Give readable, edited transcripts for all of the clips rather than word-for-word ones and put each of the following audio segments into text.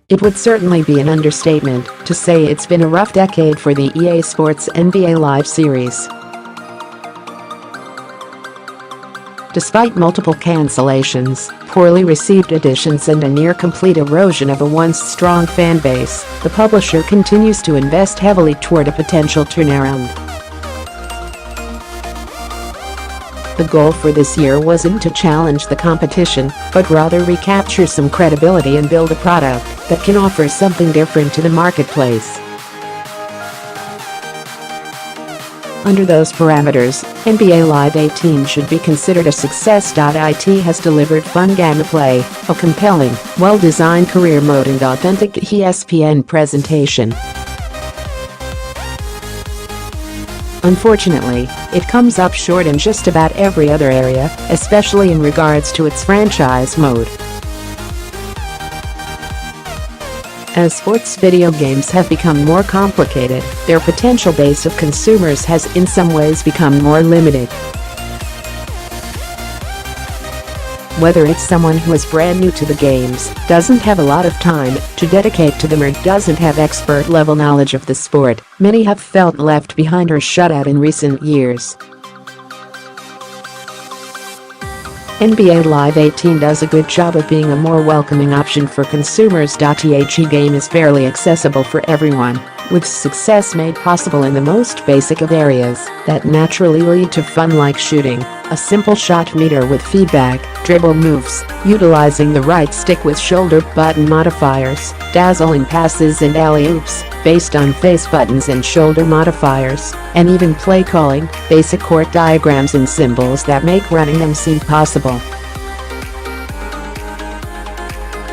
It would certainly be an understatement to say it's been a rough decade for the EA Sports NBA Live series. Despite multiple cancellations, poorly received additions and a near-complete erosion of a once strong fan base, the publisher continues to invest heavily toward a potential turnaround. The goal for this year wasn't to challenge the competition, but rather recapture some credibility and build a product that can offer something different to the marketplace. Under those parameters, NBA Live 18 should be considered a success.It has delivered fun gameplay, a compelling, well-designed career mode and authentic ESPN presentation. Unfortunately, it comes up short in just about every other area, especially in regards to its franchise mode. As sports video games have become more complicated, their potential base of consumers has in some ways become more limited. Whether it's someone who is brand new to the games, doesn't have a lot of time to dedicate to them or doesn't have expert-level knowledge of the sport, many have felt left behind or shut out in recent years. NBA Live 18 does a good job of being a more welcoming option for consumers. The game is fairly accessible for everyone, with success made possible in the most basic of areas that naturally lead to fun like shooting, a simple shot meter with feedback, dribble moves, utilizing the right stick with shoulder button modifiers, dazzling passes and alley-oops, based on face buttons and shoulder modifiers, and even play calling, basic court diagrams and symbols that make running them seem possible.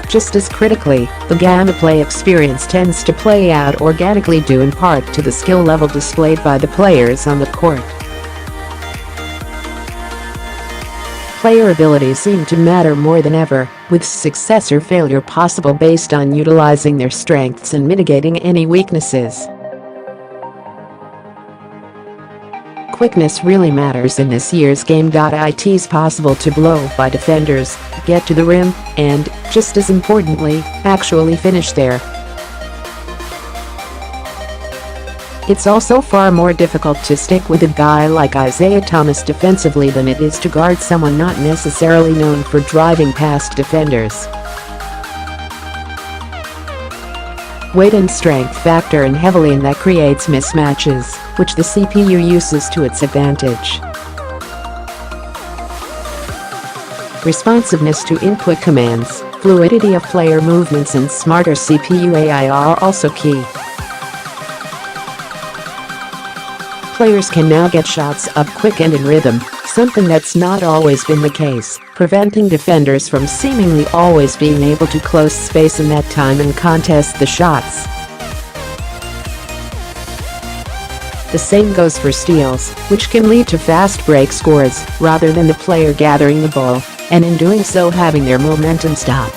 Just as critically, the gameplay experience tends to play out organically due in part to the skill level displayed by the players on the court. Player abilities seem to matter more than ever, with success or failure possible based on utilizing their strengths and mitigating any weaknesses. Quickness really matters in this year's game.It is possible to blow by defenders, get to the rim, and, just as importantly, actually finish there. It's also far more difficult to stick with a guy like Isaiah Thomas defensively than it is to guard someone not necessarily known for driving past defenders. Weight and strength factor in heavily, and that creates mismatches, which the CPU uses to its advantage. Responsiveness to input commands, fluidity of player movements and smarter CPU AI are also key. Players can now get shots up quick and in rhythm, something that's not always been the case, preventing defenders from seemingly always being able to close space in that time and contest the shots. The same goes for steals, which can lead to fast break scores rather than the player gathering the ball, and in doing so having their momentum stopped.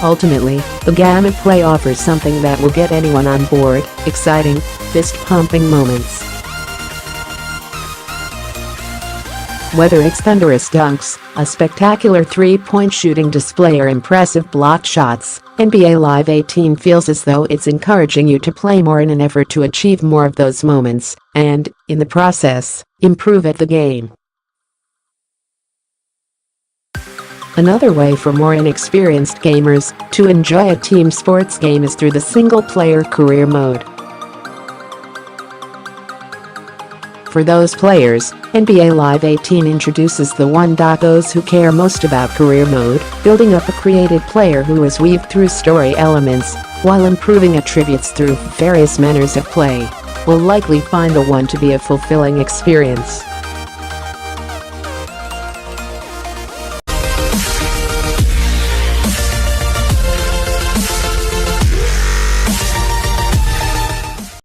Ultimately, the gameplay offers something that will get anyone on board: exciting, fist-pumping moments. Whether it's thunderous dunks, a spectacular three-point shooting display or impressive blocked shots, NBA Live 18 feels as though it's encouraging you to play more in an effort to achieve more of those moments, and, in the process, improve at the game. Another way for more inexperienced gamers to enjoy a team sports game is through the single-player career mode. For those players, NBA Live 18 introduces the those who care most about career mode, building up a creative player who is weaved through story elements, while improving attributes through various manners of play, will likely find the one to be a fulfilling experience.